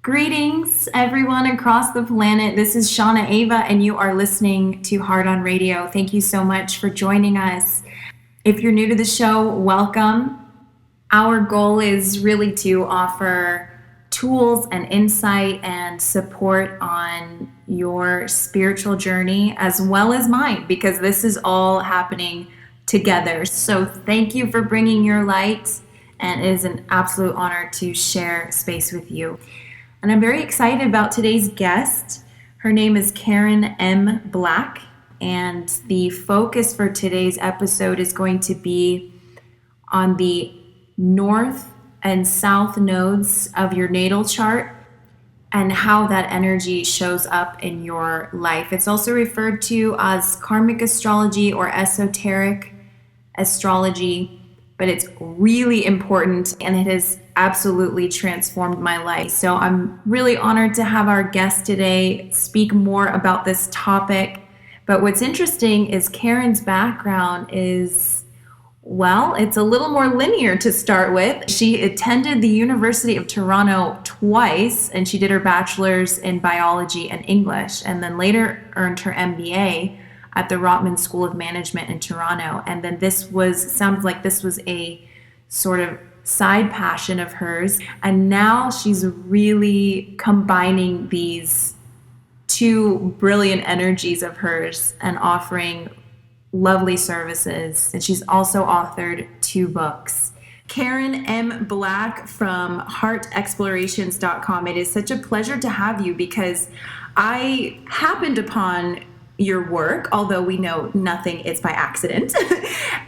Greetings, everyone across the planet. This is Shauna Ava, and you are listening to Heart on Radio. Thank you so much for joining us. If you're new to the show, welcome. Our goal is really to offer tools and insight and support on your spiritual journey as well as mine, because this is all happening together. So thank you for bringing your light, and it is an absolute honor to share space with you. And I'm very excited about today's guest. Her name is Karen M. Black, and the focus for today's episode is going to be on the north and south nodes of your natal chart and how that energy shows up in your life. It's also referred to as Karmic Astrology or esoteric astrology, but it's really important, and it has absolutely transformed my life. So I'm really honored to have our guest today speak more about this topic. But what's interesting is Karen's background is, well, it's a little more linear to start with. She attended the University of Toronto twice, and she did her bachelor's in biology and English, and then later earned her MBA at the Rotman School of Management in Toronto. And then sounds like this was a sort of side passion of hers. And now she's really combining these two brilliant energies of hers and offering lovely services. And she's also authored 2 books. Karen M. Black from heartexplorations.com. It is such a pleasure to have you, because I happened upon your work, although we know nothing is by accident.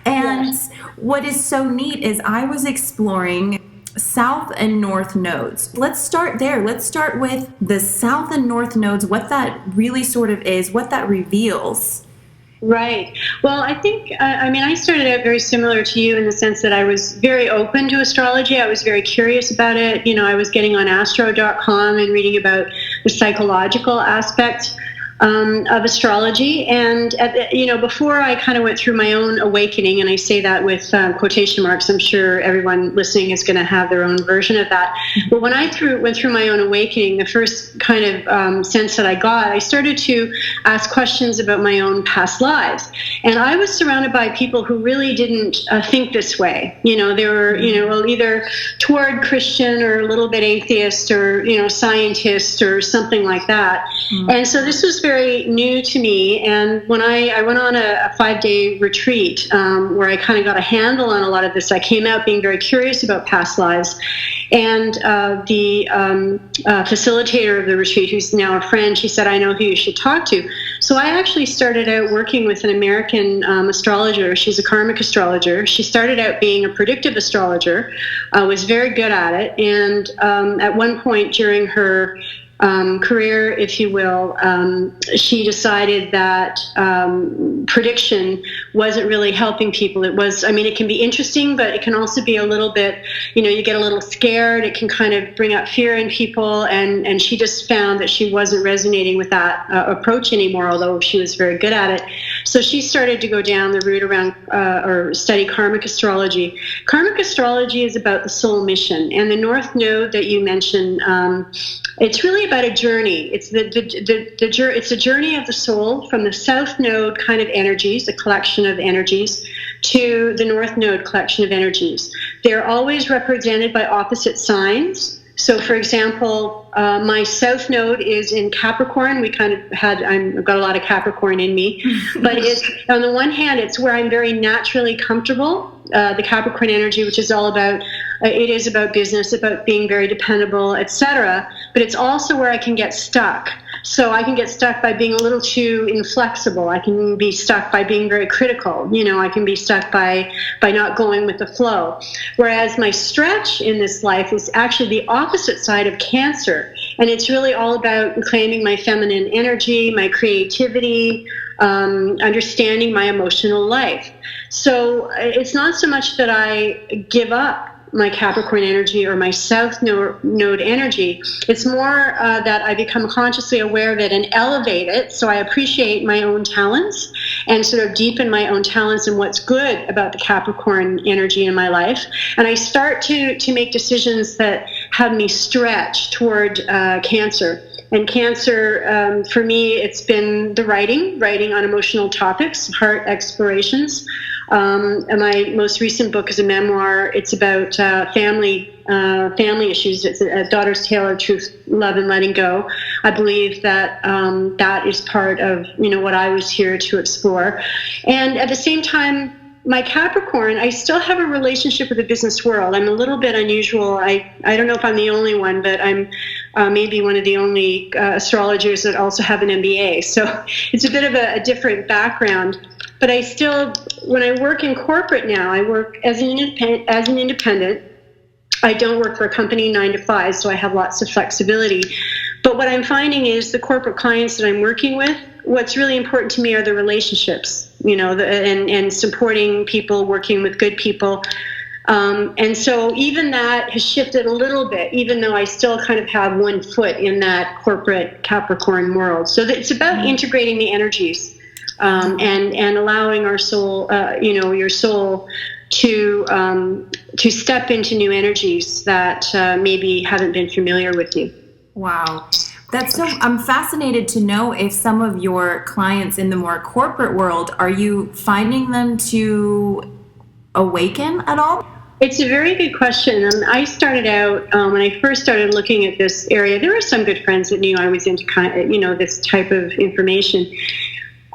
And yes, what is so neat is I was exploring south and north nodes. Let's start there. Let's start with the south and north nodes, what that really sort of is, what that reveals. Right. Well, I think, I started out very similar to you in the sense that I was very open to astrology. I was very curious about it. I was getting on astro.com and reading about the psychological aspect of astrology, and before I kind of went through my own awakening, and I say that with quotation marks. I'm sure everyone listening is going to have their own version of that. But when I went through my own awakening, the first kind of sense that I got, I started to ask questions about my own past lives, and I was surrounded by people who really didn't think this way. They were either toward Christian or a little bit atheist or scientist or something like that. And so this was very new to me, and when I went on a 5-day retreat where I kind of got a handle on a lot of this, I came out being very curious about past lives. And the facilitator of the retreat, who's now a friend, she said, "I know who you should talk to." So I actually started out working with an American astrologer. She's a Karmic Astrologer. She started out being a predictive astrologer, was very good at it, and at one point during her career, if you will, she decided that prediction wasn't really helping people. It can be interesting, but it can also be a little bit, you get a little scared. It can kind of bring up fear in people, and she just found that she wasn't resonating with that approach anymore, although she was very good at it. So she started to go down the route around or study Karmic Astrology. Karmic Astrology is about the soul mission, and the North Node that you mentioned, it's really about a journey. It's it's a journey of the soul from the South Node kind of energies, a collection of energies, to the North Node collection of energies. They're always represented by opposite signs. So, for example, my South Node is in Capricorn. I've got a lot of Capricorn in me, but on the one hand, it's where I'm very naturally comfortable. The Capricorn energy, which is all about, it is about business, about being very dependable, etc. But it's also where I can get stuck. So I can get stuck by being a little too inflexible. I can be stuck by being very critical. I can be stuck by not going with the flow. Whereas my stretch in this life is actually the opposite side of Cancer. And it's really all about claiming my feminine energy, my creativity, understanding my emotional life. So it's not so much that I give up my Capricorn energy or my South Node energy. It's more that I become consciously aware of it and elevate it, so I appreciate my own talents and sort of deepen my own talents and what's good about the Capricorn energy in my life. And I start to make decisions that had me stretch toward Cancer. And Cancer, for me, it's been the writing on emotional topics, heart explorations. And my most recent book is a memoir. It's about family issues. It's a daughter's tale of truth, love, and letting go. I believe that that is part of what I was here to explore. And at the same time, my Capricorn, I still have a relationship with the business world. I'm a little bit unusual. I don't know if I'm the only one, but I'm maybe one of the only astrologers that also have an MBA. So it's a bit of a different background. But I still, when I work in corporate now, I work as an independent. I don't work for a company 9 to 5, so I have lots of flexibility. But what I'm finding is the corporate clients that I'm working with, what's really important to me are the relationships, and supporting people, working with good people. And so even that has shifted a little bit, even though I still kind of have one foot in that corporate Capricorn world. So it's about integrating the energies and allowing our soul, your soul to step into new energies that maybe haven't been familiar with you. Wow. I'm fascinated to know if some of your clients in the more corporate world, are you finding them to awaken at all? It's a very good question. I started out, when I first started looking at this area, there were some good friends that knew I was into this type of information.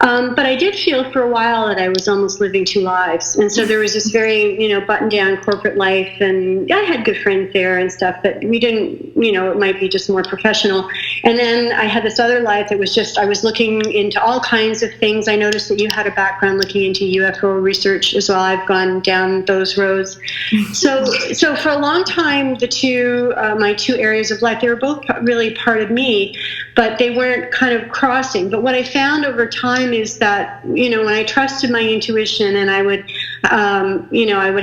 But I did feel for a while that I was almost living two lives. And so there was this very, buttoned down corporate life, and I had good friends there and stuff, but we didn't, it might be just more professional. And then I had this other life that was just, I was looking into all kinds of things. I noticed that you had a background looking into UFO research as well. I've gone down those roads. So for a long time, my two areas of life, they were both really part of me, but they weren't kind of crossing. But what I found over time is that, when I trusted my intuition and I would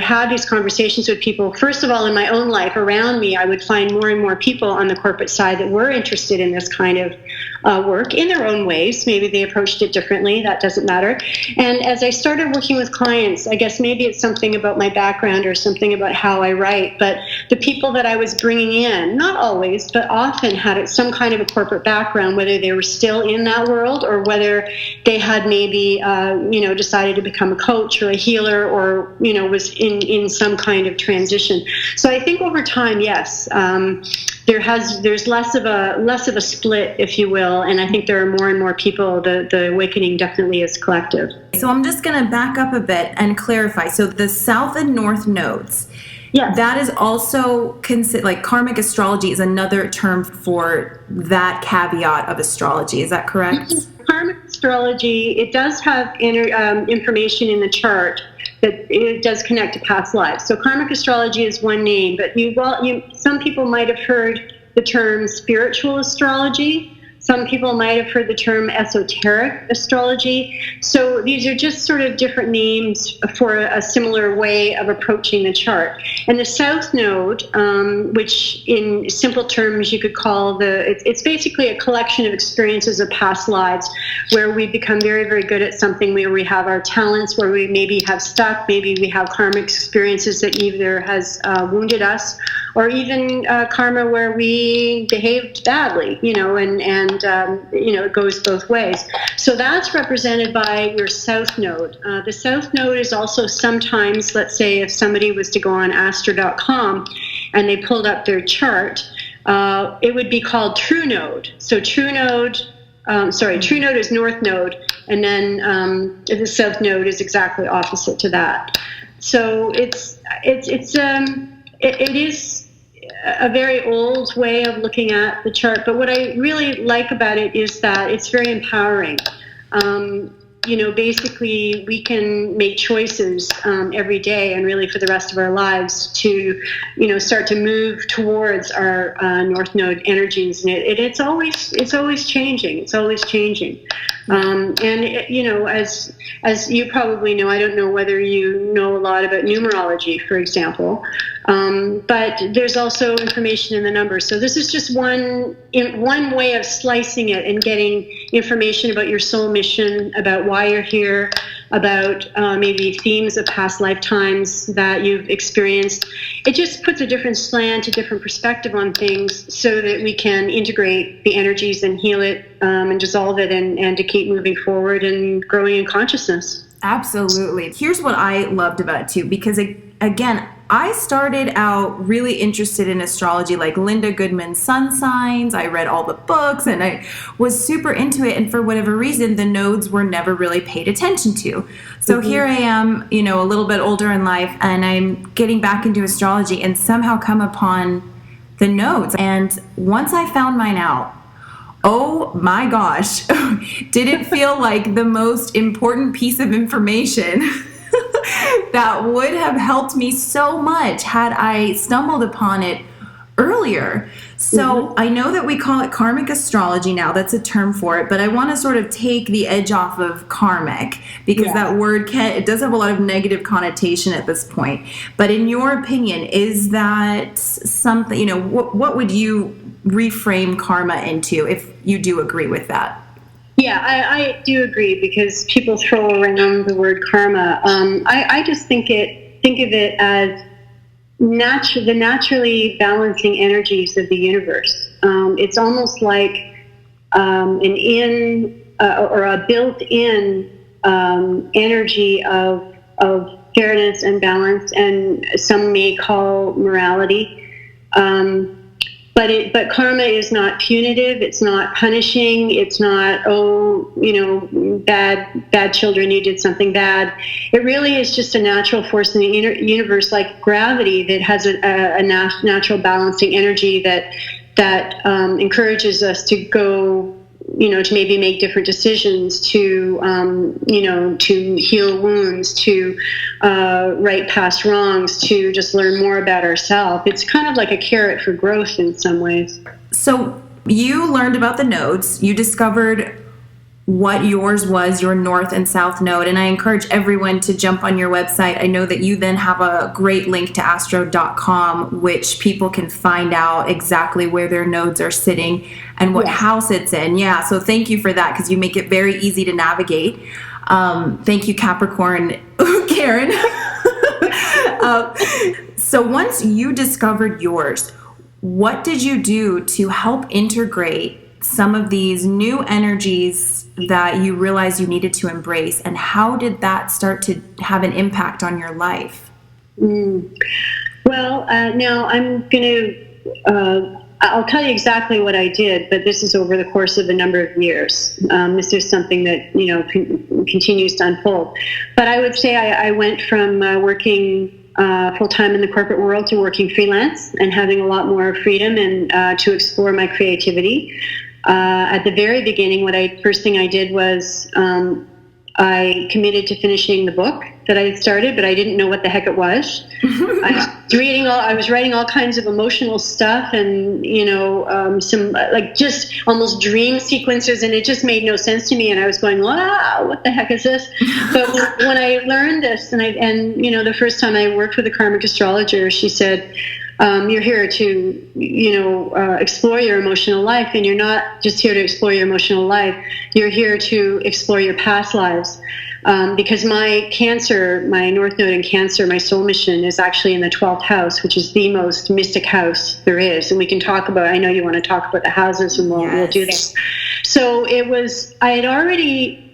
have these conversations with people, first of all, in my own life around me, I would find more and more people on the corporate side that were interested in this kind of work in their own ways. Maybe they approached it differently. That doesn't matter. And as I started working with clients, I guess maybe it's something about my background or something about how I write, but the people that I was bringing in, not always, but often had some kind of a corporate background, whether they were still in that world or whether they had maybe, decided to become a coach or a healer or, was in some kind of transition. So I think over time, yes, there's less of a split, if you will, and I think there are more and more people. The awakening definitely is collective. So I'm just going to back up a bit and clarify. So the South and North nodes, yes, that is also like Karmic Astrology is another term for that caveat of astrology. Is that correct? Karmic Astrology, it does have information in the chart that it does connect to past lives. So Karmic Astrology is one name, but some people might have heard the term spiritual astrology. Some people might have heard the term esoteric astrology. So these are just sort of different names for a similar way of approaching the chart. And the South Node, which in simple terms you could call it's basically a collection of experiences of past lives where we become very, very good at something, where we have our talents, where we maybe have stuck, maybe we have karmic experiences that either has wounded us, or even karma where we behaved badly, and it goes both ways. So that's represented by your South Node. The South Node is also sometimes, let's say if somebody was to go on Astro.com and they pulled up their chart, it would be called True Node. So True Node is North Node, and then the South Node is exactly opposite to that. So it is a very old way of looking at the chart, but what I really like about it is that it's very empowering. Basically we can make choices every day and really for the rest of our lives to, start to move towards our North Node energies. And it's always changing. It's always changing. As you probably know, I don't know whether you know a lot about numerology, for example, but there's also information in the numbers. So this is just one way of slicing it and getting information about your soul mission, about why you're here, about maybe themes of past lifetimes that you've experienced. It just puts a different slant, a different perspective on things so that we can integrate the energies and heal it and dissolve it and to keep moving forward and growing in consciousness. Absolutely. Here's what I loved about it too, because again, I started out really interested in astrology, like Linda Goodman's sun signs. I read all the books and I was super into it. And for whatever reason, the nodes were never really paid attention to. So here I am, a little bit older in life, and I'm getting back into astrology and somehow come upon the nodes. And once I found mine out, oh my gosh, did it feel like the most important piece of information that would have helped me so much had I stumbled upon it earlier. So I know that we call it Karmic Astrology now. That's a term for it. But I want to sort of take the edge off of karmic, because that word it does have a lot of negative connotation at this point. But in your opinion, is that something, what would you reframe karma into if you do agree with that? Yeah, I do agree, because people throw around the word karma. I just think of it as the naturally balancing energies of the universe. It's almost like an or a built-in energy of fairness and balance, and some may call morality. But karma is not punitive. It's not punishing. It's not, bad children, you did something bad. It really is just a natural force in the universe, like gravity, that has a natural balancing energy that encourages us to go, to maybe make different decisions, to heal wounds, to right past wrongs, to just learn more about ourselves. It's kind of like a carrot for growth in some ways. So you learned about the nodes. You discovered what yours was, your north and south node. And I encourage everyone to jump on your website. I know that you then have a great link to astro.com, which people can find out exactly where their nodes are sitting and what house it's in. Yeah, so thank you for that, because you make it very easy to navigate. Thank you, Capricorn, Karen. So once you discovered yours, what did you do to help integrate some of these new energies that you realized you needed to embrace, and how did that start to have an impact on your life? Well, now I'm going to, I'll tell you exactly what I did, but this is over the course of a number of years. This is something that, continues to unfold. But I would say I went from working full-time in the corporate world to working freelance and having a lot more freedom and to explore my creativity. At the very beginning, first thing I did was I committed to finishing the book that I had started, but I didn't know what the heck it was. I was writing all kinds of emotional stuff, and some just almost dream sequences, and it just made no sense to me. And I was going, "Wow, what the heck is this?" But when I learned this, and the first time I worked with a Karmic Astrologer, she said, you're here to, explore your emotional life, and you're not just here to explore your emotional life. You're here to explore your past lives. Because my North Node in Cancer, my soul mission is actually in the 12th house, which is the most mystic house there is. And we can talk about, I know you want to talk about the houses, and we'll do that. So I had already,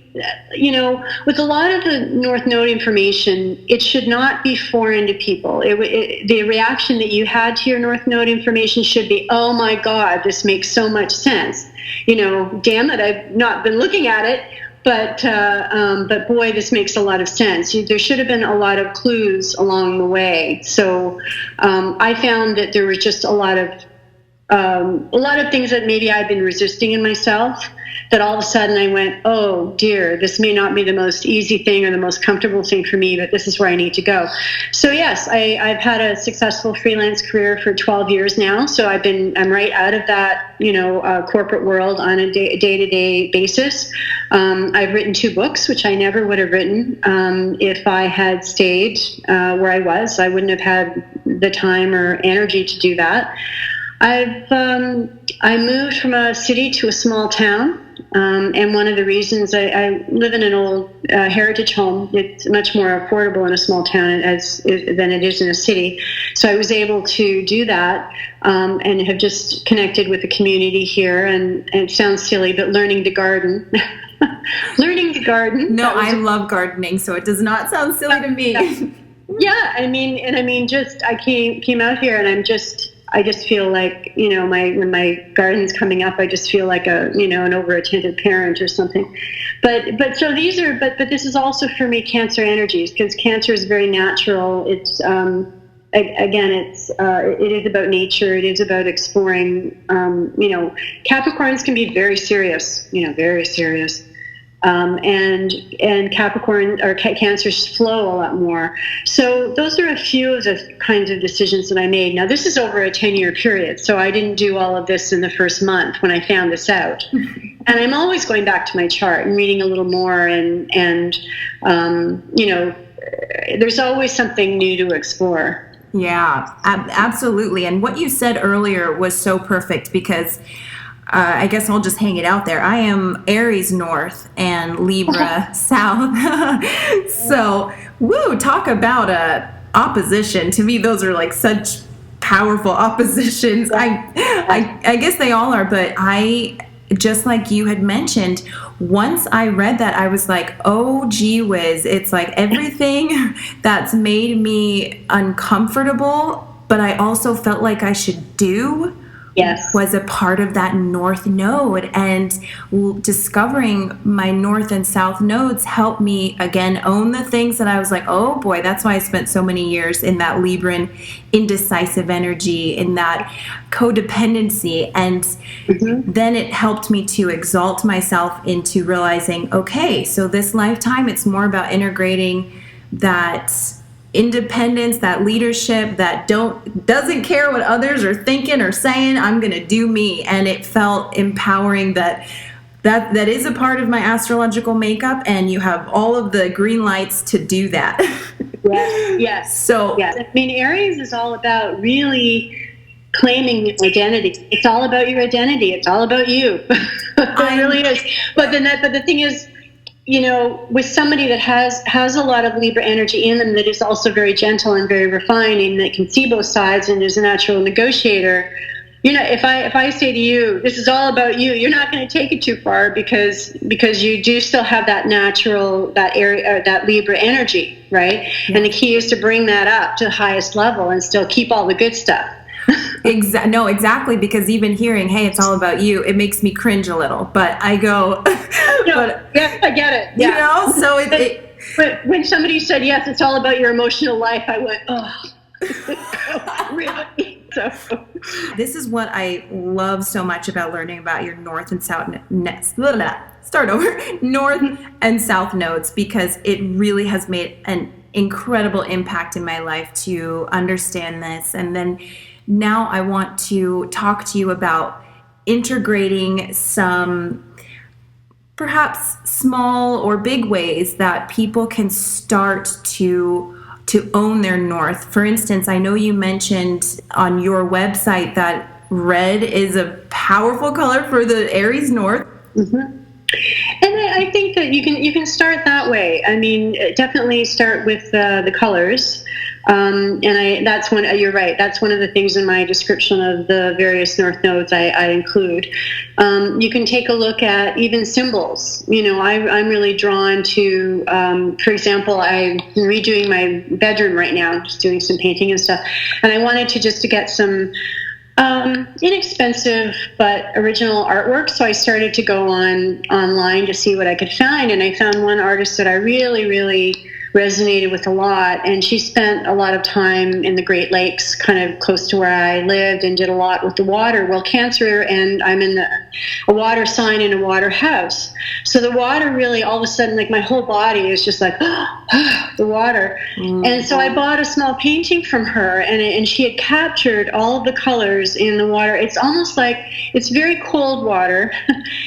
with a lot of the North Node information, it should not be foreign to people. The reaction that you had to your North Node information should be, oh my God, this makes so much sense. Damn it, I've not been looking at it. But boy, this makes a lot of sense. There should have been a lot of clues along the way. So I found that there was just a lot of things that maybe I'd been resisting in myself, that all of a sudden I went, oh dear, this may not be the most easy thing or the most comfortable thing for me, but this is where I need to go. So yes, I've had a successful freelance career for 12 years now. So I'm right out of that, corporate world on a day-to-day basis. I've written 2 books, which I never would have written if I had stayed where I was. I wouldn't have had the time or energy to do that. I moved from a city to a small town And one of the reasons I live in an old heritage home, it's much more affordable in a small town than it is in a city. So I was able to do that and have just connected with the community here. And it sounds silly, but learning to garden. Learning to garden. No, I love gardening, so it does not sound silly to me. Yeah, I mean, just I came out here, and I just feel like, when my garden's coming up, I just feel like an overattentive parent or something. But this is also for me Cancer energies, because Cancer is very natural. It's it is about nature. It is about exploring. Capricorns can be very serious. Very serious. And Capricorn or Cancers flow a lot more. So those are a few of the kinds of decisions that I made. Now, this is over a 10-year period, so I didn't do all of this in the first month when I found this out. And I'm always going back to my chart and reading a little more, and there's always something new to explore. Yeah, absolutely. And what you said earlier was so perfect, because I guess I'll just hang it out there. I am Aries North and Libra South. So, talk about a opposition. To me, those are like such powerful oppositions. I guess they all are, but just like you had mentioned, once I read that, I was like, oh, gee whiz. It's like everything that's made me uncomfortable, but I also felt like I should do, was a part of that North Node. And discovering my North and South nodes helped me, again, own the things that I was like, oh boy, that's why I spent so many years in that Libran indecisive energy, in that codependency. And then it helped me to exalt myself into realizing, okay, so this lifetime, it's more about integrating that independence, that leadership, that doesn't care what others are thinking or saying. I'm going to do me. And it felt empowering that is a part of my astrological makeup, and you have all of the green lights to do that. Yes. So, yes. I mean, Aries is all about really claiming your identity. It's all about your identity. It's all about you. It really is. But the thing is, with somebody that has a lot of Libra energy in them, that is also very gentle and very refining, that can see both sides and is a natural negotiator, if I say to you, this is all about you, you're not going to take it too far, because you do still have that natural, that Libra energy, right? Yeah. And the key is to bring that up to the highest level and still keep all the good stuff. No, exactly, because even hearing, hey, it's all about you, it makes me cringe a little, but I go, yeah, I get it. Yeah. So but when somebody said, yes, it's all about your emotional life, I went, oh, really? So this is what I love so much about learning about your North and South North and South nodes, because it really has made an incredible impact in my life to understand this. And then now I want to talk to you about integrating some perhaps small or big ways that people can start to own their North. For instance, I know you mentioned on your website that red is a powerful color for the Aries North. Mm-hmm. And I think that you can start that way. I mean, definitely start with the colors. That's one. You're right. That's one of the things in my description of the various North nodes I include. You can take a look at even symbols. I'm really drawn to, for example, I'm redoing my bedroom right now, just doing some painting and stuff, and I wanted to get some inexpensive but original artwork. So I started to go online to see what I could find, and I found one artist that I really, really resonated with a lot, and she spent a lot of time in the Great Lakes, kind of close to where I lived, and did a lot with the water. Well, Cancer, and I'm in a water sign in a water house, so the water really, all of a sudden, like my whole body is just like the water. Mm-hmm. And so I bought a small painting from her, and she had captured all of the colors in the water. It's almost like, it's very cold water.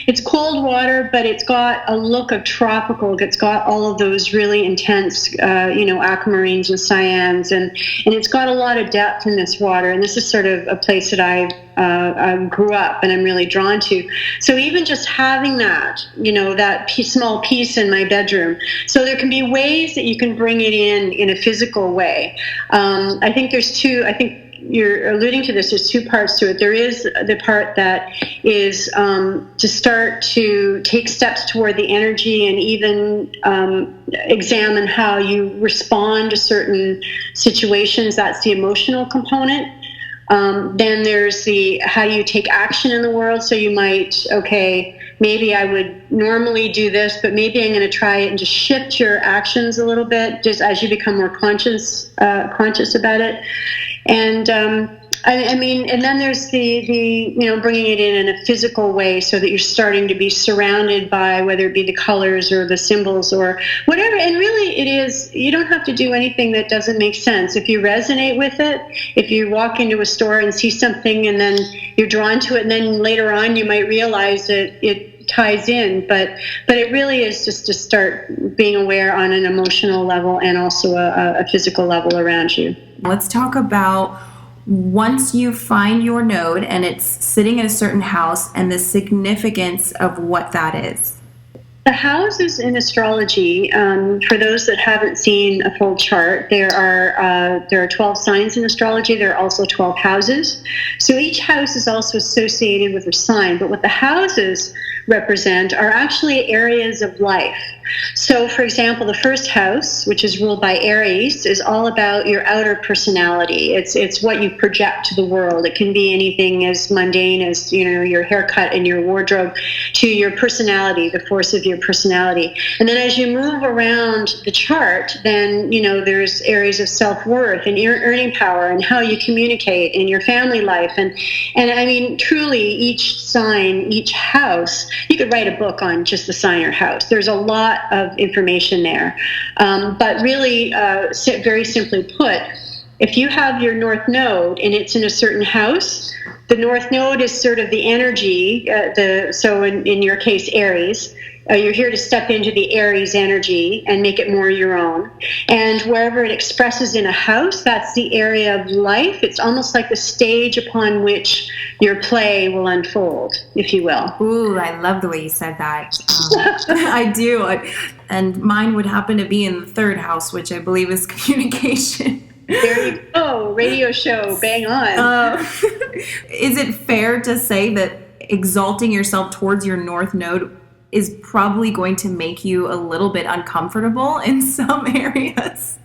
It's cold water, but it's got a look of tropical. It's got all of those really intense aquamarines and cyans, and it's got a lot of depth in this water. And this is sort of a place that I grew up and I'm really drawn to. So even just having that, that small piece in my bedroom. So there can be ways that you can bring it in a physical way. I think you're alluding to this. There's two parts to it. There is the part that is to start to take steps toward the energy and even examine how you respond to certain situations. That's the emotional component. Then there's the how you take action in the world. So you might, maybe I would normally do this, but maybe I'm going to try it and just shift your actions a little bit, just as you become more conscious about it. And and then there's the bringing it in a physical way, so that you're starting to be surrounded by, whether it be the colors or the symbols or whatever. And really, it is, you don't have to do anything that doesn't make sense. If you resonate with it, if you walk into a store and see something and then you're drawn to it, and then later on you might realize that it ties in, but it really is just to start being aware on an emotional level and also a physical level around you. Let's talk about once you find your node and it's sitting in a certain house and the significance of what that is. The houses in astrology, for those that haven't seen a full chart, there are 12 signs in astrology. There are also 12 houses. So each house is also associated with a sign. But what the houses represent are actually areas of life. So, for example, the first house, which is ruled by Aries, is all about your outer personality. It's what you project to the world. It can be anything as mundane as, your haircut and your wardrobe, to your personality, the force of your personality. And then as you move around the chart, then, there's areas of self-worth and earning power and how you communicate in your family life. And I mean, truly, each sign, each house, you could write a book on just the sign or house. There's a lot of information there. But really, very simply put, if you have your North Node and it's in a certain house, the North Node is sort of the energy, so in your case, Aries. You're here to step into the Aries energy and make it more your own. And wherever it expresses in a house, that's the area of life. It's almost like the stage upon which your play will unfold, if you will. Ooh, I love the way you said that. I do. And mine would happen to be in the third house, which I believe is communication. There you go. Radio show. Bang on. Is it fair to say that exalting yourself towards your North Node is probably going to make you a little bit uncomfortable in some areas?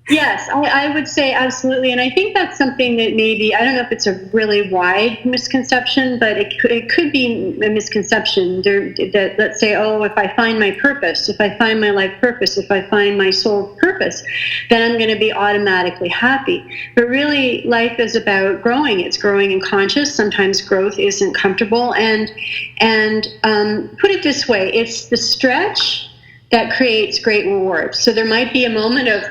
Yes, I would say absolutely. And I think that's something that maybe, I don't know if it's a really wide misconception, but it could be a misconception that, let's say, if I find my purpose, if I find my life purpose, if I find my soul purpose, then I'm going to be automatically happy. But really, life is about growing. It's growing in conscious. Sometimes growth isn't comfortable. And put it this way, it's the stretch that creates great rewards. So there might be a moment of,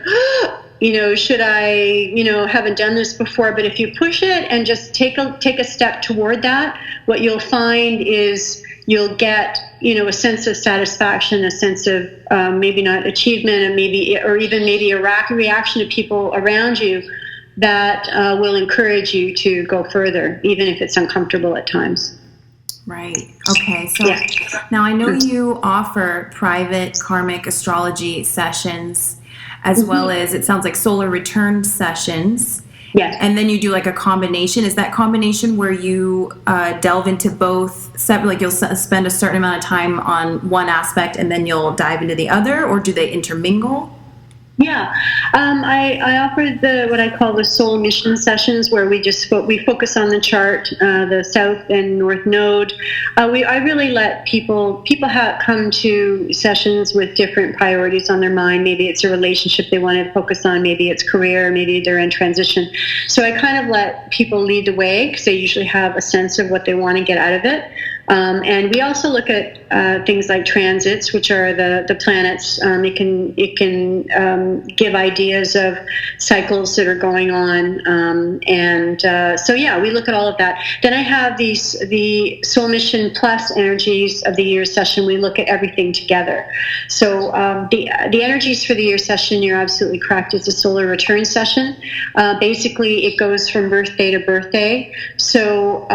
should I, haven't done this before, but if you push it and just take a step toward that, what you'll find is you'll get, a sense of satisfaction, a sense of maybe not achievement, and even a reaction to people around you that will encourage you to go further, even if it's uncomfortable at times. Right. Okay. So Now I know you offer private karmic astrology sessions, as well as, it sounds like, solar return sessions. Yes. And then you do like a combination. Is that combination where you delve into both, like you'll spend a certain amount of time on one aspect and then you'll dive into the other, or do they intermingle? Yeah, I offered what I call the soul mission sessions, where we focus on the chart, the South and North Node. I really let people come to sessions with different priorities on their mind. Maybe it's a relationship they want to focus on. Maybe it's career. Maybe they're in transition. So I kind of let people lead the way, because they usually have a sense of what they want to get out of it. And we also look at things like transits, which are the planets. It can give ideas of cycles that are going on. So we look at all of that. Then I have the Soul Mission Plus energies of the year session. We look at everything together. So the energies for the year session, you're absolutely correct. It's a solar return session. Basically, it goes from birthday to birthday. So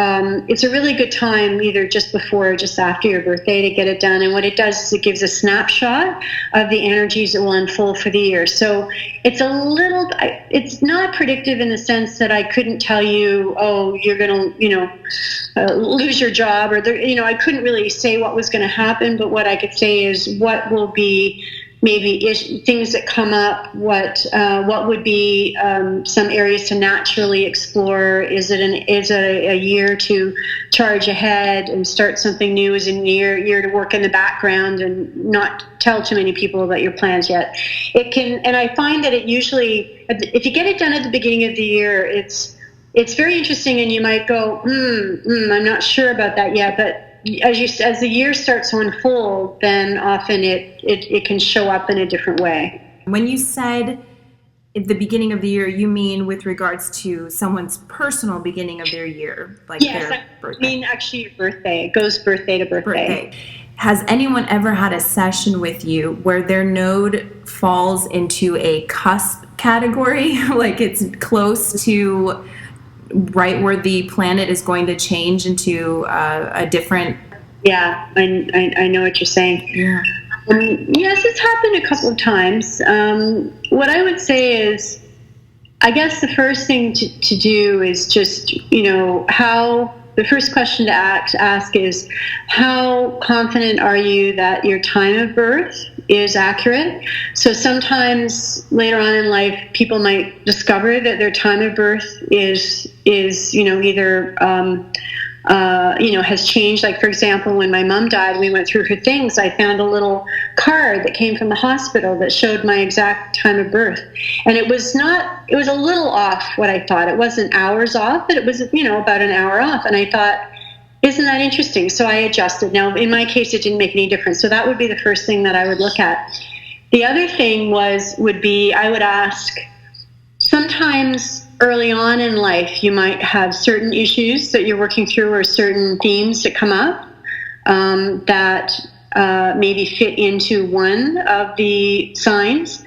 it's a really good time, either just before or just after your birthday, to get it done. And what it does is it gives a snapshot of the energies that will unfold for the year. So it's not predictive in the sense that I couldn't tell you, oh, you're going to, lose your job, or I couldn't really say what was going to happen. But what I could say is what will be maybe things that come up, what would be some areas to naturally explore. Is it a year to charge ahead and start something new? Is it a year to work in the background and not tell too many people about your plans yet? It can, and I find that it usually, if you get it done at the beginning of the year, it's very interesting, and you might go, I'm not sure about that yet, but as the year starts to unfold, then often it can show up in a different way. When you said at the beginning of the year, you mean with regards to someone's personal beginning of their year, like their birthday? I mean actually your birthday. It goes birthday to birthday. Has anyone ever had a session with you where their node falls into a cusp category, like it's close to right where the planet is going to change into a different... Yeah, I know what you're saying. Yeah. Yes, it's happened a couple of times. What I would say is, I guess the first thing to do is just, the first question to ask is, how confident are you that your time of birth is accurate? So sometimes later on in life, people might discover that their time of birth is either has changed. Like, for example, when my mom died, we went through her things. I found a little card that came from the hospital that showed my exact time of birth. And it was a little off what I thought. It wasn't hours off, but it was, about an hour off. And I thought, isn't that interesting? So I adjusted. Now, in my case, it didn't make any difference. So that would be the first thing that I would look at. The other thing would be I would ask, sometimes early on in life, you might have certain issues that you're working through, or certain themes that come up that maybe fit into one of the signs.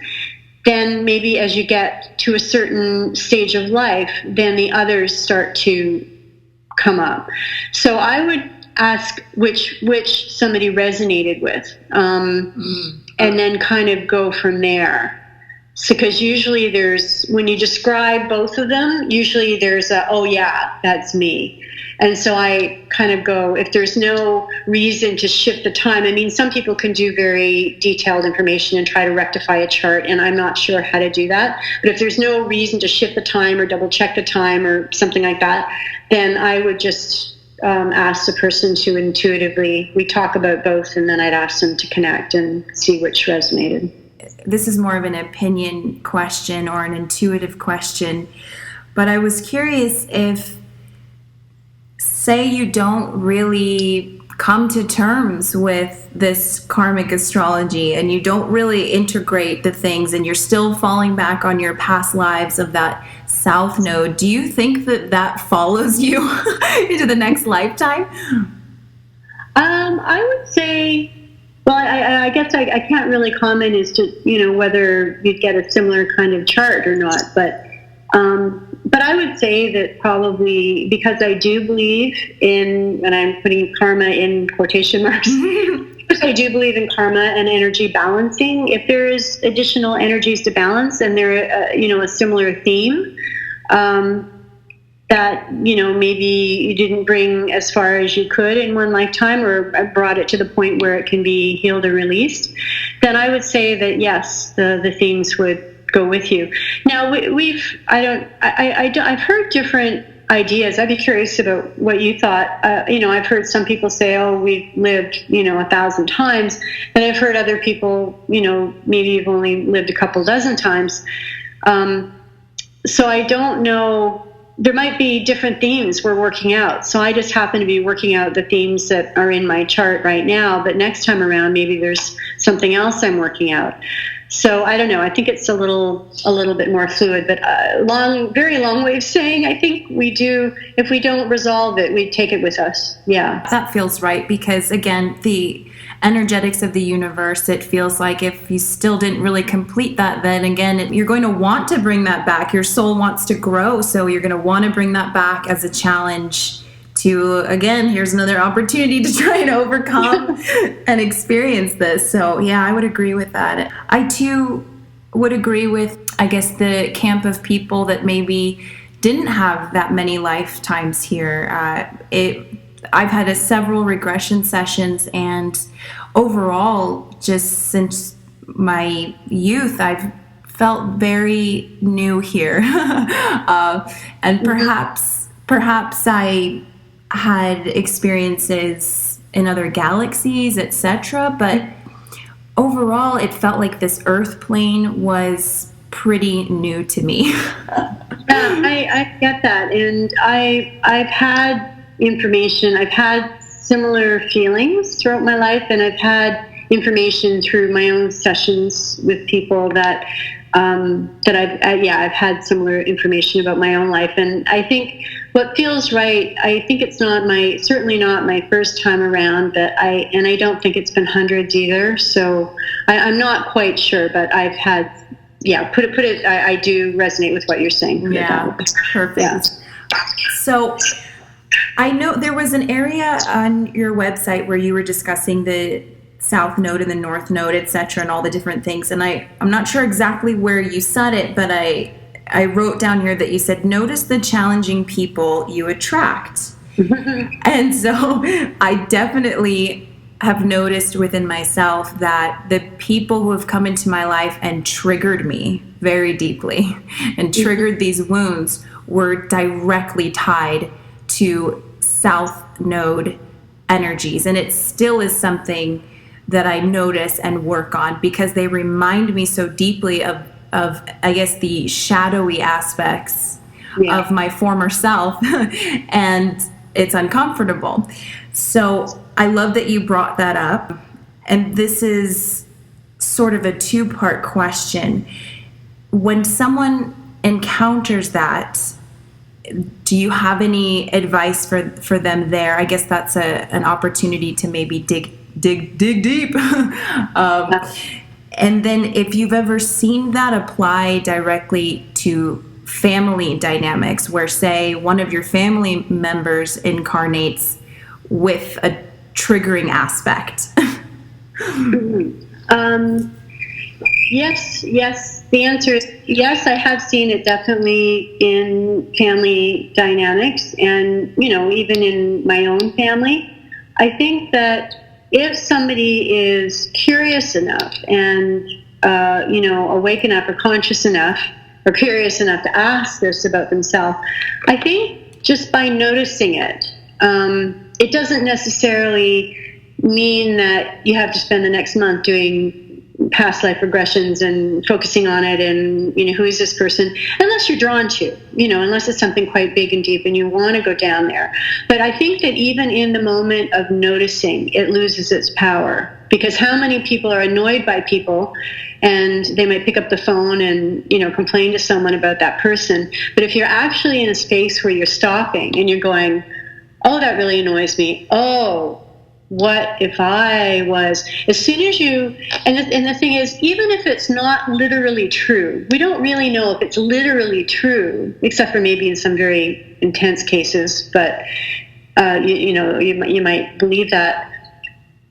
Then maybe as you get to a certain stage of life, then the others start to come up. So I would ask which somebody resonated with, and then kind of go from there. So, because usually when you describe both of them, usually there's oh yeah, that's me. And so I kind of go, if there's no reason to shift the time, I mean, some people can do very detailed information and try to rectify a chart, and I'm not sure how to do that. But if there's no reason to shift the time or double check the time or something like that, then I would just ask the person to intuitively, we talk about both, and then I'd ask them to connect and see which resonated. This is more of an opinion question or an intuitive question, but I was curious if, say, you don't really come to terms with this karmic astrology and you don't really integrate the things and you're still falling back on your past lives of that south node, do you think that follows you into the next lifetime? I would say, well, I guess I can't really comment as to, whether you'd get a similar kind of chart or not, but I would say that probably, because I do believe in, and I'm putting karma in quotation marks, I do believe in karma and energy balancing. If there is additional energies to balance and they're, a similar theme, that, maybe you didn't bring as far as you could in one lifetime, or brought it to the point where it can be healed or released, then I would say that yes, the themes would go with you. Now I've heard different ideas. I'd be curious about what you thought. I've heard some people say, oh, we've lived, 1,000 times. And I've heard other people, maybe you've only lived a couple dozen times. So I don't know there might be different themes we're working out. So I just happen to be working out the themes that are in my chart right now, but next time around, maybe there's something else I'm working out. So I don't know. I think it's a little bit more fluid, but very long way of saying, I think we do, if we don't resolve it, we take it with us. Yeah. That feels right, because again, the energetics of the universe, it feels like if you still didn't really complete that, then again, you're going to want to bring that back. Your soul wants to grow, so you're going to want to bring that back as a challenge to, again, here's another opportunity to try and overcome and experience this. So yeah, I would agree with that. I too would agree with, I guess, the camp of people that maybe didn't have that many lifetimes here. I've had several regression sessions, and overall, just since my youth, I've felt very new here. And perhaps I had experiences in other galaxies, etc. But overall, it felt like this Earth plane was pretty new to me. I get that, and I've had information. I've had similar feelings throughout my life, and I've had information through my own sessions with people that I've had similar information about my own life. And I think what feels right, I think it's certainly not my first time around, but I don't think it's been hundreds either. So I'm not quite sure, but I've had, I do resonate with what you're saying. Yeah, perfect. Yeah. So I know there was an area on your website where you were discussing the South Node and the North Node, etc., and all the different things. And I'm not sure exactly where you said it, but I wrote down here that you said, notice the challenging people you attract. And so I definitely have noticed within myself that the people who have come into my life and triggered me very deeply and triggered these wounds were directly tied to South Node energies. And it still is something that I notice and work on, because they remind me so deeply of I guess, the shadowy aspects of my former self, and it's uncomfortable. So I love that you brought that up. And this is sort of a two-part question. When someone encounters that, do you have any advice for them there? I guess that's an opportunity to maybe dig deep. And then if you've ever seen that apply directly to family dynamics, where, say, one of your family members incarnates with a triggering aspect. Yes. The answer is yes. I have seen it definitely in family dynamics, and, even in my own family. I think that if somebody is curious enough and, awake enough or conscious enough or curious enough to ask this about themselves, I think just by noticing it, it doesn't necessarily mean that you have to spend the next month doing past life regressions and focusing on it and, who is this person, unless you're drawn to, unless it's something quite big and deep and you want to go down there. But I think that even in the moment of noticing, it loses its power, because how many people are annoyed by people, and they might pick up the phone and, complain to someone about that person. But if you're actually in a space where you're stopping and you're going, oh, that really annoys me. Oh, what if I was, as soon as you, and the thing is, even if it's not literally true, we don't really know if it's literally true, except for maybe in some very intense cases, but, you might believe that.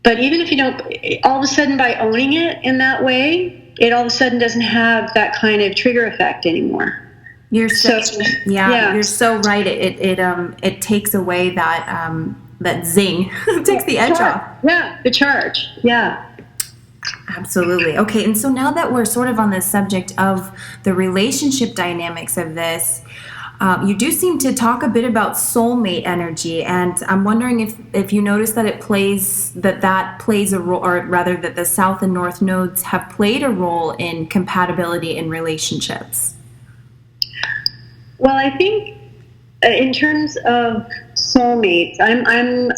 But even if you don't, all of a sudden by owning it in that way, it all of a sudden doesn't have that kind of trigger effect anymore. You're so you're so right. It takes away that zing. It takes the edge off. Yeah, the charge. Yeah. Absolutely. Okay, and so now that we're sort of on the subject of the relationship dynamics of this, you do seem to talk a bit about soulmate energy, and I'm wondering if you notice that that plays a role, or rather that the South and North nodes have played a role in compatibility in relationships. Well, I think In terms of soulmates, I'm on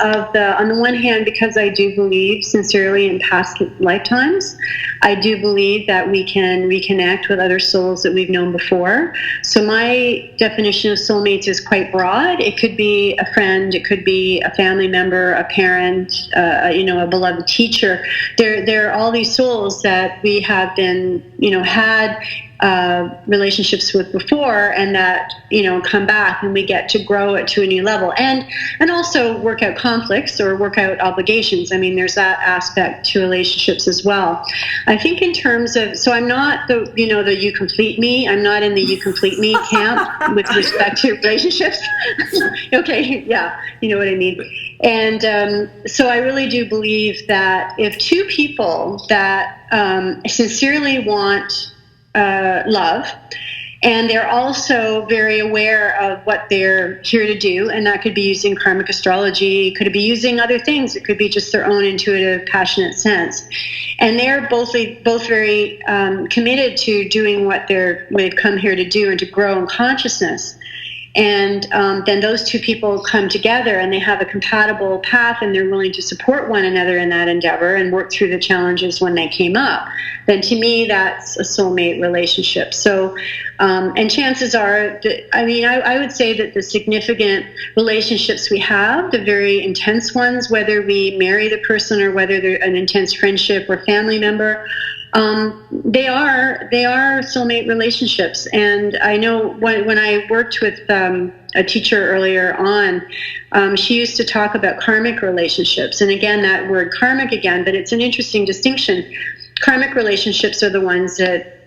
the one hand, because I do believe sincerely in past lifetimes, I do believe that we can reconnect with other souls that we've known before. So my definition of soulmates is quite broad. It could be a friend, it could be a family member, a parent, a beloved teacher. There are all these souls that we have been, had relationships with before, and that come back, and we get to grow it to a new level, and also work out conflicts or work out obligations. I mean, there's that aspect to relationships as well. I think in terms of, so I'm not the you complete me. I'm not in the you complete me camp with respect to relationships. Okay, yeah, you know what I mean. And so I really do believe that if two people that sincerely want love, and they're also very aware of what they're here to do, and that could be using karmic astrology, could be using other things, it could be just their own intuitive, passionate sense, and they're both very committed to doing what they've come here to do and to grow in consciousness. And then those two people come together and they have a compatible path, and they're willing to support one another in that endeavor and work through the challenges when they came up. Then to me, that's a soulmate relationship. So, and chances are that, I would say that the significant relationships we have, the very intense ones, whether we marry the person or whether they're an intense friendship or family member, they are soulmate relationships. And I know when I worked with a teacher earlier on, she used to talk about karmic relationships. And again, that word karmic again, but it's an interesting distinction. Karmic relationships are the ones that,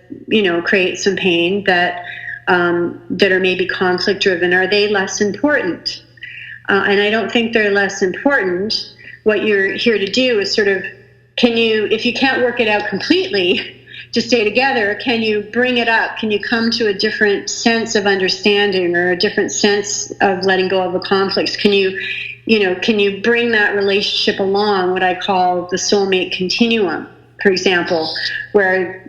create some pain, that are maybe conflict driven. Are they less important? And I don't think they're less important. What you're here to do is sort of, if you can't work it out completely to stay together, can you bring it up? Can you come to a different sense of understanding or a different sense of letting go of the conflicts? Can you bring that relationship along, what I call the soulmate continuum, for example, where,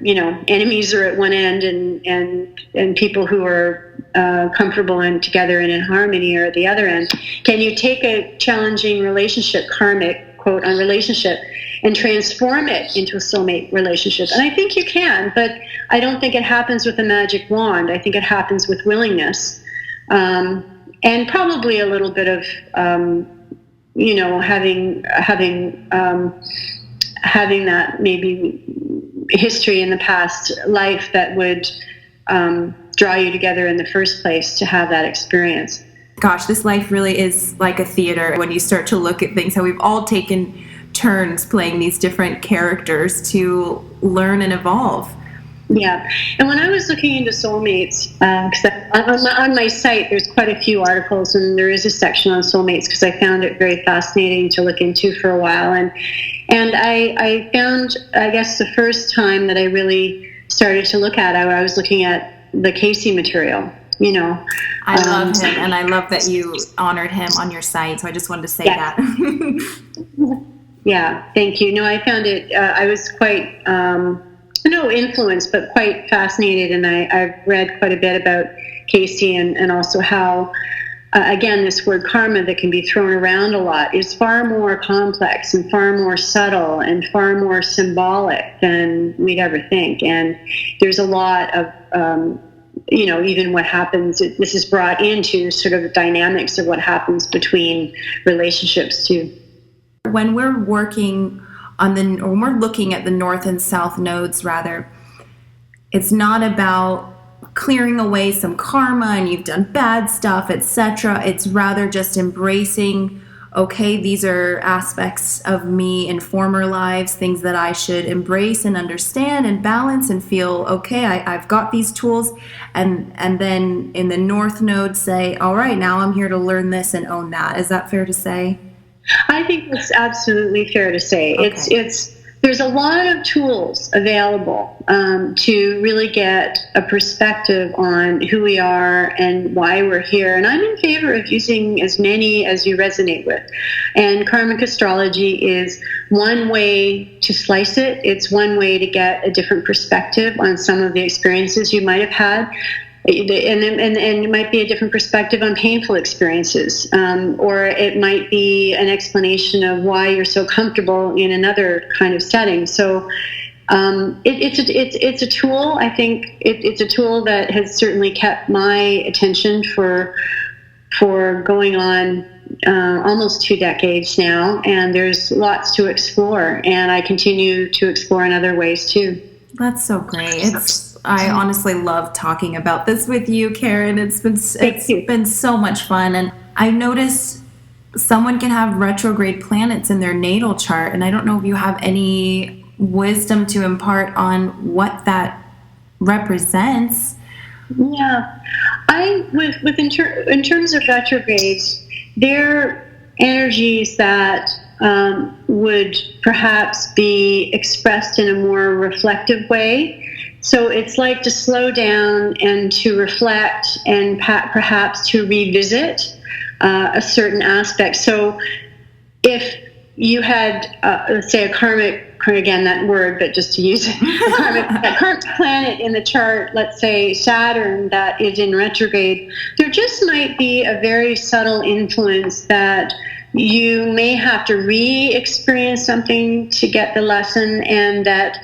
enemies are at one end and people who are comfortable and together and in harmony are at the other end. Can you take a challenging relationship, karmic, quote, on relationship, and transform it into a soulmate relationship? And I think you can, but I don't think it happens with a magic wand. I think it happens with willingness, and probably a little bit of, having that maybe history in the past life that would draw you together in the first place to have that experience. Gosh, this life really is like a theater when you start to look at things, how we've all taken turns playing these different characters to learn and evolve. Yeah, and when I was looking into soulmates, because on my site there's quite a few articles, and there is a section on soulmates because I found it very fascinating to look into for a while, and I found, I guess, the first time that I really started to look at it, I was looking at the Casey material. I love him, and I love that you honored him on your site, so I just wanted to say that. Yeah, thank you. No, I found it, I was quite, no influenced, but quite fascinated, and I've read quite a bit about Casey and also how, again, this word karma that can be thrown around a lot is far more complex and far more subtle and far more symbolic than we'd ever think. And there's a lot of, even what happens, this is brought into sort of the dynamics of what happens between relationships too. When we're working when we're looking at the north and south nodes, rather, it's not about clearing away some karma and you've done bad stuff, etc. It's rather just embracing, okay, these are aspects of me in former lives, things that I should embrace and understand and balance and feel, okay, I've got these tools. And then in the north node say, all right, now I'm here to learn this and own that. Is that fair to say? I think that's absolutely fair to say. Okay. There's a lot of tools available to really get a perspective on who we are and why we're here. And I'm in favor of using as many as you resonate with. And Karmic Astrology is one way to slice it. It's one way to get a different perspective on some of the experiences you might have had. and it might be a different perspective on painful experiences, or it might be an explanation of why you're so comfortable in another kind of setting. So it's a tool. I think it's a tool that has certainly kept my attention for going on almost 2 decades now, and there's lots to explore, and I continue to explore in other ways too. That's so great. I honestly love talking about this with you, Karen. It's been so much fun, and I noticed someone can have retrograde planets in their natal chart, and I don't know if you have any wisdom to impart on what that represents. Yeah, in terms of retrogrades, they're energies that would perhaps be expressed in a more reflective way. So it's like to slow down and to reflect and perhaps to revisit a certain aspect. So if you had, let's say, a karmic, again, that word, but just to use it, a karmic planet in the chart, let's say Saturn, that is in retrograde, there just might be a very subtle influence that you may have to re-experience something to get the lesson, and that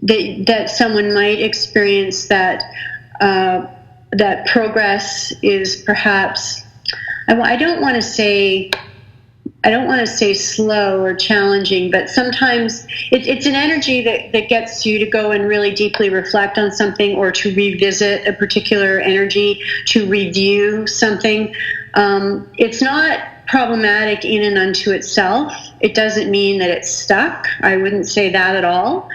that someone might experience that that progress is perhaps, I don't want to say slow or challenging, but sometimes it's an energy that gets you to go and really deeply reflect on something, or to revisit a particular energy, to review something. It's not problematic in and unto itself. It doesn't mean that it's stuck. I wouldn't say that at all.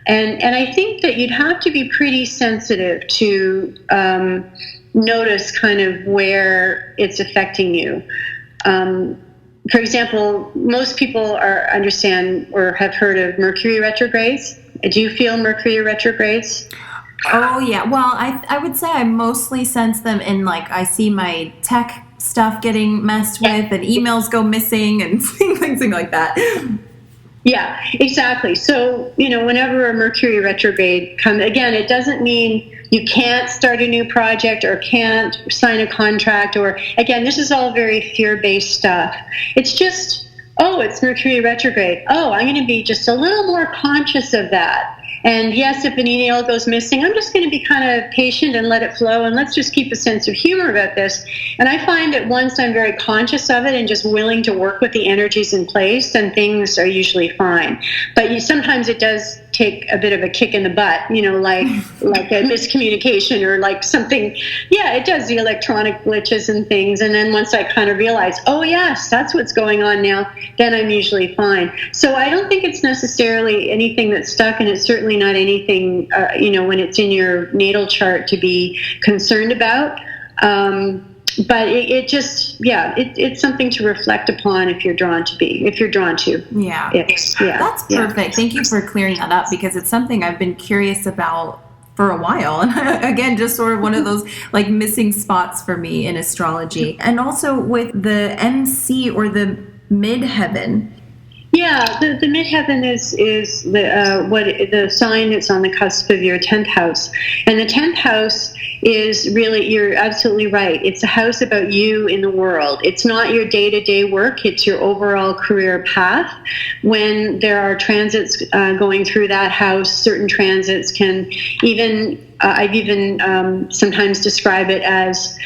And I think that you'd have to be pretty sensitive to notice kind of where it's affecting you. For example, most people understand or have heard of Mercury retrogrades. Do you feel Mercury retrogrades? Oh, yeah. Well, I would say I mostly sense them in, like, I see my tech stuff getting messed with, and emails go missing and things like that. Yeah, exactly. So, whenever a Mercury retrograde comes, again, it doesn't mean you can't start a new project or can't sign a contract, or, again, this is all very fear-based stuff. It's just, it's Mercury retrograde. I'm going to be just a little more conscious of that. And yes, if an email goes missing, I'm just going to be kind of patient and let it flow, and let's just keep a sense of humor about this. And I find that once I'm very conscious of it and just willing to work with the energies in place, then things are usually fine. But sometimes it does take a bit of a kick in the butt, like a miscommunication or like something. Yeah, it does, the electronic glitches and things. And then once I kind of realize, yes, that's what's going on now, then I'm usually fine. So I don't think it's necessarily anything that's stuck, and it's certainly not anything, when it's in your natal chart to be concerned about. But it's something to reflect upon if you're drawn to. Yeah. That's perfect. Yeah. Thank you for clearing that up, because it's something I've been curious about for a while. And again, just sort of one of those like missing spots for me in astrology. And also with the MC, or the midheaven. Yeah, the midheaven is the sign that's on the cusp of your 10th house. And the 10th house is really, you're absolutely right, it's a house about you in the world. It's not your day-to-day work, it's your overall career path. When there are transits going through that house, certain transits can even, I've even sometimes describe it as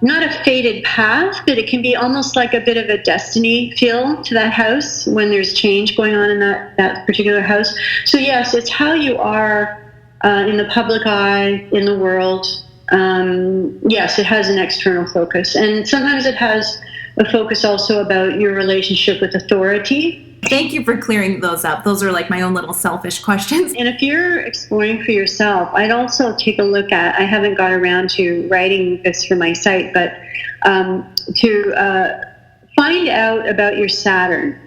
not a fated path, but it can be almost like a bit of a destiny feel to that house when there's change going on in that particular house. So yes, it's how you are in the public eye, in the world. Yes, it has an external focus. And sometimes it has a focus also about your relationship with authority. Thank you for clearing those up. Those are like my own little selfish questions. And if you're exploring for yourself, I'd also take a look at, I haven't got around to writing this for my site, but to find out about your Saturn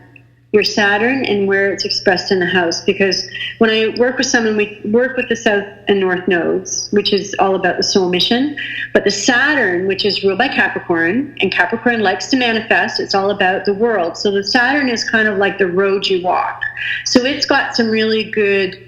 and where it's expressed in the house. Because when I work with someone, we work with the South and North nodes, which is all about the soul mission. But the Saturn, which is ruled by Capricorn, and Capricorn likes to manifest, it's all about the world. So the Saturn is kind of like the road you walk. So it's got some really good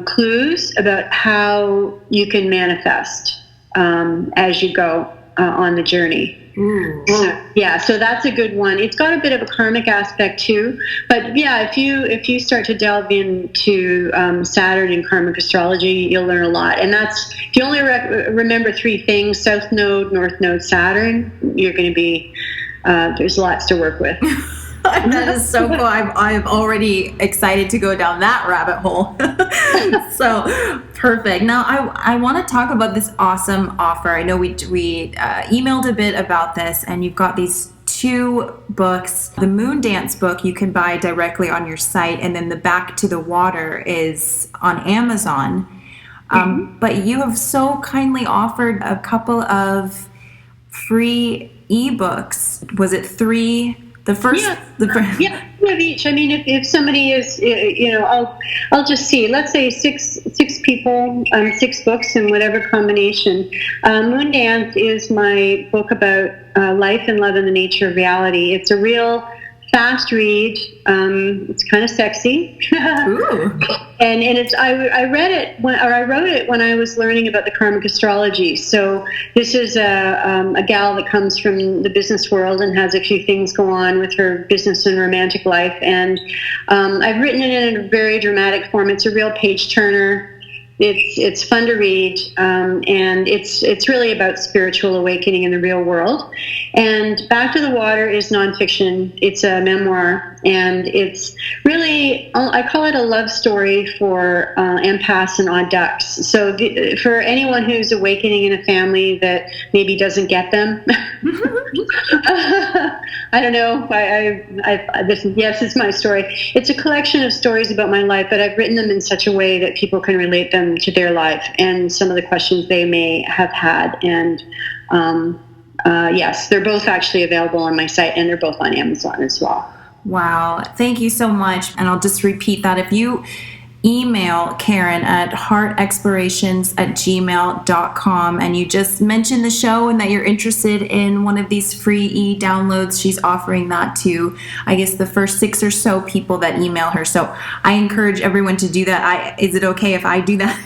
clues about how you can manifest as you go on the journey. So that's a good one. It's got a bit of a karmic aspect too, but yeah, if you start to delve into Saturn and karmic astrology, you'll learn a lot. And that's, if you only remember 3 things: South Node, North Node, Saturn, you're going to be there's lots to work with. That is so cool. I'm already excited to go down that rabbit hole. So perfect. Now I want to talk about this awesome offer. I know we emailed a bit about this, and you've got these 2 books. The Moon Dance book you can buy directly on your site, and then the Back to the Water is on Amazon. But you have so kindly offered a couple of free ebooks. Was it 3? The first, yeah, 2 of each. I mean, if somebody is, I'll just see. Let's say six people, 6 books in whatever combination. Moon Dance is my book about life and love and the nature of reality. It's a real fast read. It's kind of sexy. Ooh. And it's I read it I wrote it when I was learning about the Karmic Astrology. So this is a gal that comes from the business world and has a few things go on with her business and romantic life. And I've written it in a very dramatic form. It's a real page turner. It's fun to read, and it's really about spiritual awakening in the real world. And Back to the Water is nonfiction. It's a memoir, and it's really, I call it a love story for empaths and odd ducks. So for anyone who's awakening in a family that maybe doesn't get them, I don't know. Yes, it's my story. It's a collection of stories about my life, but I've written them in such a way that people can relate them to their life and some of the questions they may have had. And yes, they're both actually available on my site, and they're both on Amazon as well. Wow. Thank you so much. And I'll just repeat that. If you email Karen at heartexplorations@gmail.com and you just mention the show and that you're interested in one of these free e-downloads, she's offering that to, I guess, the first 6 or so people that email her. So I encourage everyone to do that. Is it okay if I do that?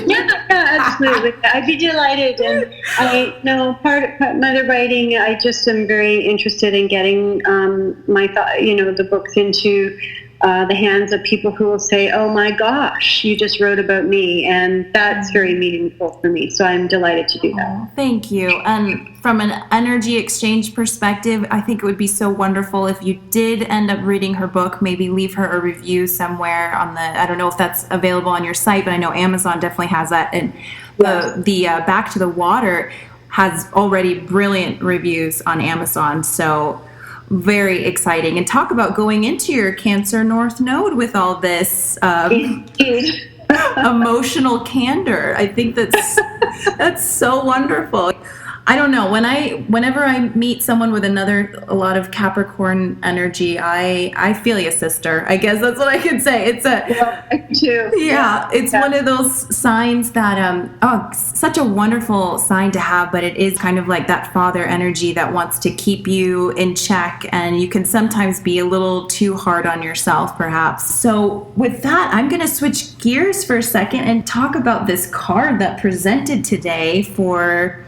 Yeah, absolutely. I'd be delighted. And I know part of my writing, I just am very interested in getting the books into the hands of people who will say, "Oh my gosh, you just wrote about me," and that's very meaningful for me. So I'm delighted to do that. Oh, thank you. And from an energy exchange perspective, I think it would be so wonderful if you did end up reading her book. Maybe leave her a review somewhere on I don't know if that's available on your site, but I know Amazon definitely has that. And the Back to the Water has already brilliant reviews on Amazon. So very exciting. And talk about going into your Cancer North Node with all this emotional candor. I think that's so wonderful. I don't know. Whenever I meet someone with a lot of Capricorn energy, I feel you, sister. I guess that's what I could say. It's one of those signs that such a wonderful sign to have, but it is kind of like that father energy that wants to keep you in check, and you can sometimes be a little too hard on yourself, perhaps. So with that, I'm going to switch gears for a second and talk about this card that presented today for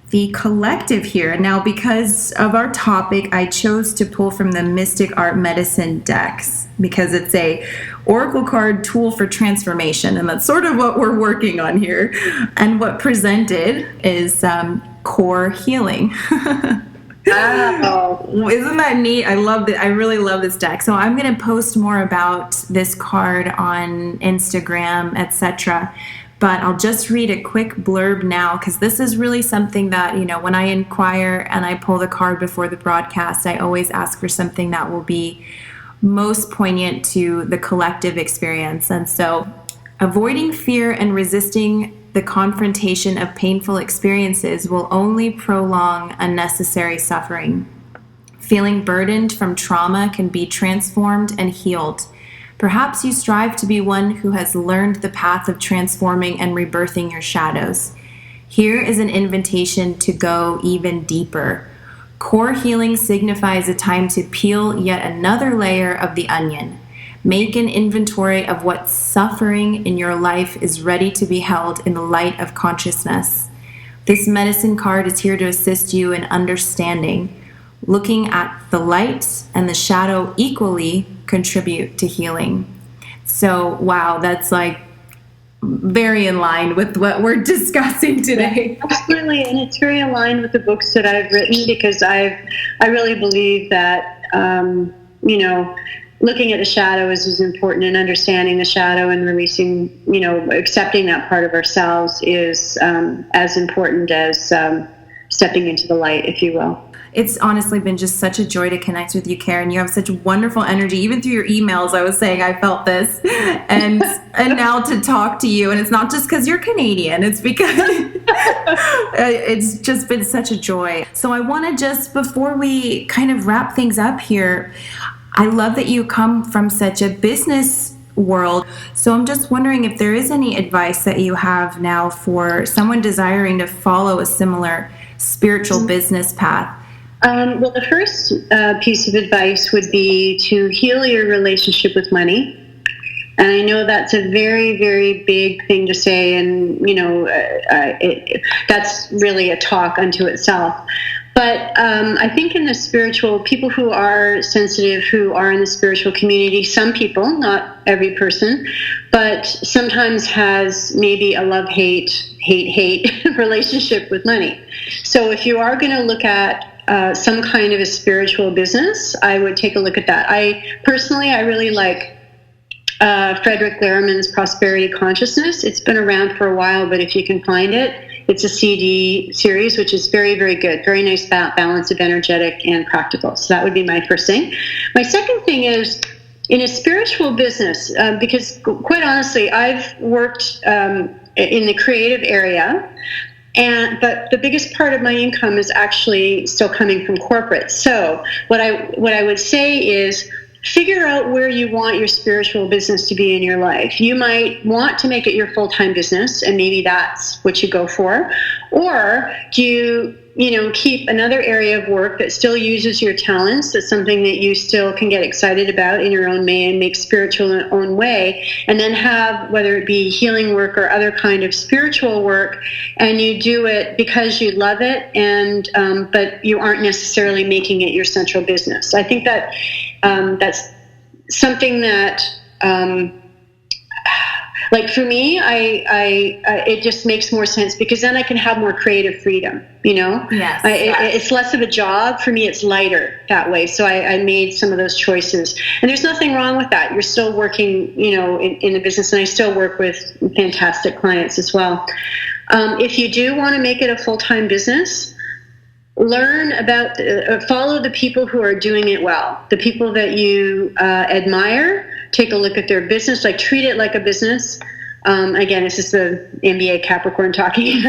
the collective here. Now, because of our topic, I chose to pull from the Mystic Art Medicine decks because it's a oracle card tool for transformation, and that's sort of what we're working on here. And what presented is core healing. Wow. Isn't that neat? I love it. I really love this deck. So I'm going to post more about this card on Instagram, etc. But I'll just read a quick blurb now, because this is really something that, when I inquire and I pull the card before the broadcast, I always ask for something that will be most poignant to the collective experience. And so, avoiding fear and resisting the confrontation of painful experiences will only prolong unnecessary suffering. Feeling burdened from trauma can be transformed and healed. Perhaps you strive to be one who has learned the path of transforming and rebirthing your shadows. Here is an invitation to go even deeper. Core healing signifies a time to peel yet another layer of the onion. Make an inventory of what suffering in your life is ready to be held in the light of consciousness. This medicine card is here to assist you in understanding. Looking at the light and the shadow equally contribute to healing. So, wow, that's like very in line with what we're discussing today. Yeah, absolutely, and it's very aligned with the books that I've written, because I really believe that looking at the shadow is important, and understanding the shadow and releasing, accepting that part of ourselves is as important as stepping into the light, if you will. It's honestly been just such a joy to connect with you, Karen. You have such wonderful energy. Even through your emails, I was saying I felt this. And now to talk to you, and it's not just because you're Canadian. It's because it's just been such a joy. So I want to just, before we kind of wrap things up here, I love that you come from such a business world. So I'm just wondering if there is any advice that you have now for someone desiring to follow a similar spiritual business path. Well, the first piece of advice would be to heal your relationship with money. And I know that's a very, very big thing to say, and, that's really a talk unto itself. But I think in the spiritual, people who are sensitive, who are in the spiritual community, some people, not every person, but sometimes has maybe a love-hate relationship with money. So if you are going to look at some kind of a spiritual business, I would take a look at that. I really like Frederick Lehman's Prosperity Consciousness. It's been around for a while, but if you can find it, it's a CD series, which is very, very good. Very nice balance of energetic and practical. So that would be my first thing. My second thing is, in a spiritual business, because quite honestly, I've worked in the creative area, but the biggest part of my income is actually still coming from corporate. So what I would say is, figure out where you want your spiritual business to be in your life. You might want to make it your full-time business, and maybe that's what you go for. Or do you keep another area of work that still uses your talents, that's something that you still can get excited about in your own way and make spiritual in your own way, and then have, whether it be healing work or other kind of spiritual work, and you do it because you love it, and but you aren't necessarily making it your central business. I think that that's something that like for me, it just makes more sense, because then I can have more creative freedom, Yes. It's less of a job. For me, it's lighter that way. So I made some of those choices. And there's nothing wrong with that. You're still working, in the business, and I still work with fantastic clients as well. If you do want to make it a full-time business, learn about, follow the people who are doing it well, the people that you admire. Take a look at their business, treat it like a business. Again, this is the NBA Capricorn talking,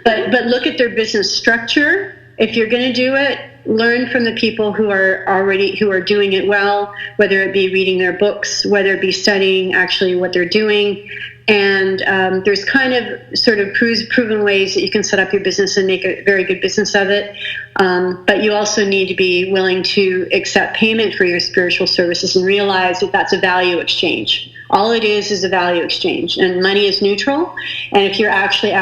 but look at their business structure. If you're going to do it, learn from the people who are doing it well, whether it be reading their books, whether it be studying actually what they're doing. And there's kind of sort of proven ways that you can set up your business and make a very good business of it. But you also need to be willing to accept payment for your spiritual services and realize that that's a value exchange. All it is a value exchange, and money is neutral. And if you're actually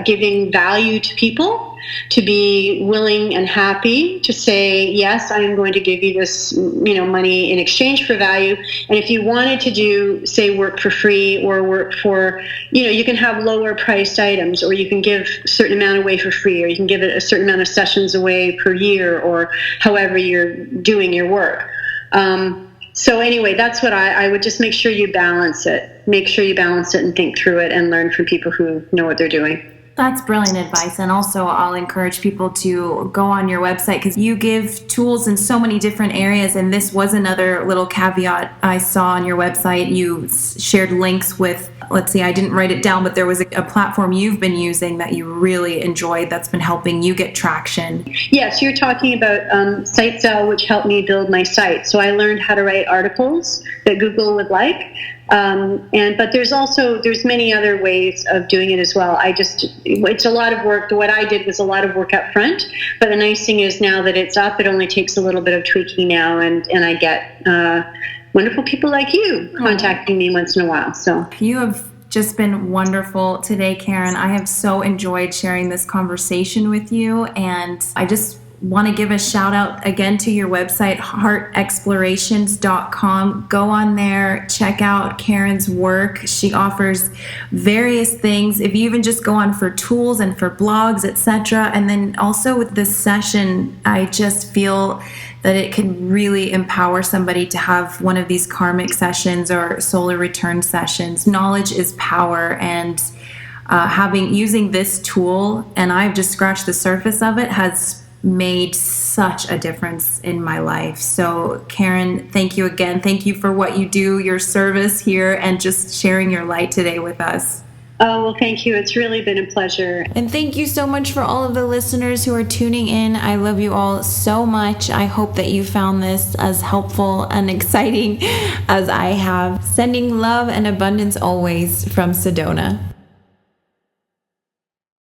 giving value to people, to be willing and happy to say, yes, I am going to give you this, money in exchange for value. And if you wanted to do, say, work for free, or work for, you can have lower priced items, or you can give a certain amount away for free, or you can give it a certain amount of sessions away per year, or however you're doing your work. So anyway, that's what I would just make sure you balance it. Make sure you balance it and think through it and learn from people who know what they're doing. That's brilliant advice. And also, I'll encourage people to go on your website, because you give tools in so many different areas. And this was another little caveat I saw on your website. You shared links with, let's see, I didn't write it down, but there was a platform you've been using that you really enjoyed that's been helping you get traction. Yes, you're talking about SiteSell, which helped me build my site. So I learned how to write articles that Google would like. But there's many other ways of doing it as well. It's a lot of work. What I did was a lot of work up front, but the nice thing is now that it's up, it only takes a little bit of tweaking now, and I get wonderful people like you contacting me once in a while. So you have just been wonderful today, Karen. I have so enjoyed sharing this conversation with you, and I just want to give a shout out again to your website, heartexplorations.com. Go on there, check out Karen's work. She offers various things. If you even just go on for tools and for blogs, etc. And then also with this session, I just feel that it can really empower somebody to have one of these karmic sessions or solar return sessions. Knowledge is power, and using this tool, and I've just scratched the surface of it, has made such a difference in my life. So Karen, thank you again. Thank you for what you do, your service here, and just sharing your light today with us. Oh, well, thank you. It's really been a pleasure. And thank you so much for all of the listeners who are tuning in. I love you all so much. I hope that you found this as helpful and exciting as I have. Sending love and abundance always from Sedona.